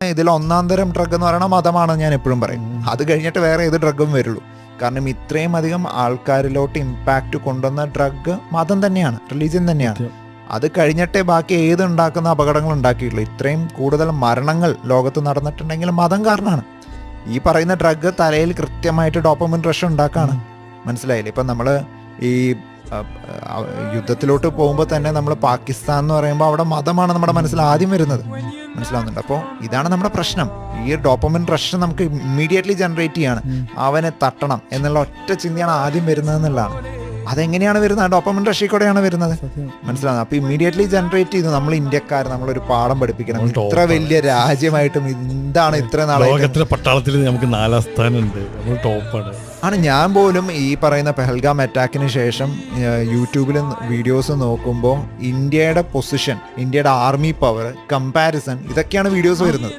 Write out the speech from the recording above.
ഇതിൽ ഒന്നാം തരം ഡ്രഗ് എന്ന് പറയുന്നത് മതമാണ് ഞാൻ എപ്പോഴും പറയും. അത് കഴിഞ്ഞിട്ട് വേറെ ഏത് ഡ്രഗും വരുള്ളൂ. കാരണം ഇത്രയും അധികം ആൾക്കാരിലോട്ട് ഇമ്പാക്റ്റ് കൊണ്ടുവന്ന ഡ്രഗ് മതം തന്നെയാണ്, റിലീജിയൻ തന്നെയാണ്. അത് കഴിഞ്ഞിട്ടേ ബാക്കി ഏത് ഉണ്ടാക്കുന്ന അപകടങ്ങൾ ഉണ്ടാക്കിയിട്ടുള്ളൂ. ഇത്രയും കൂടുതൽ മരണങ്ങൾ ലോകത്ത് നടന്നിട്ടുണ്ടെങ്കിൽ മതം കാരണമാണ്. ഈ പറയുന്ന ഡ്രഗ് തലയിൽ കൃത്യമായിട്ട് ഡോപ്പമിൻ റഷ് ഉണ്ടാക്കാണ്. മനസ്സിലായില്ലേ? ഇപ്പം നമ്മൾ ഈ യുദ്ധത്തിലോട്ട് പോകുമ്പോൾ തന്നെ നമ്മൾ പാകിസ്ഥാൻ എന്ന് പറയുമ്പോൾ അവിടെ മതമാണ് നമ്മുടെ മനസ്സിൽ ആദ്യം വരുന്നത്. മനസ്സിലാവുന്നുണ്ട്? അപ്പോൾ ഇതാണ് നമ്മുടെ പ്രശ്നം. ഈ ഡോപ്പമിൻ റഷ് നമുക്ക് ഇമ്മീഡിയറ്റ്ലി ജനറേറ്റ് ചെയ്യാണ്. അവനെ തട്ടണം എന്നുള്ള ഒറ്റ ചിന്തയാണ് ആദ്യം വരുന്നത് എന്നുള്ളതാണ്. അതെങ്ങനെയാണ് വരുന്നത്? ഡോപ്പമിൻ റഷിൽ കൂടെയാണ് വരുന്നത്. മനസ്സിലാവുന്നത്? അപ്പോൾ ഇമ്മീഡിയറ്റ്ലി ജനറേറ്റ് ചെയ്തു. നമ്മൾ ഇന്ത്യക്കാർ നമ്മളൊരു പാഠം പഠിപ്പിക്കണം. ഇത്ര വലിയ രാജ്യമായിട്ടും എന്താണ് ഇത്ര നാളെ പട്ടാളത്തിൽ നമുക്ക് 4ാം സ്ഥാനമുണ്ട്, നമ്മൾ ടോപ്പാണ്. ഞാൻ പോലും ഈ പറയുന്ന പെഹൽഗാം അറ്റാക്കിന് ശേഷം യൂട്യൂബിൽ വീഡിയോസ് നോക്കുമ്പോൾ ഇന്ത്യയുടെ പൊസിഷൻ, ഇന്ത്യയുടെ ആർമി പവർ, കമ്പാരിസൺ, ഇതൊക്കെയാണ് വീഡിയോസ് വരുന്നത്.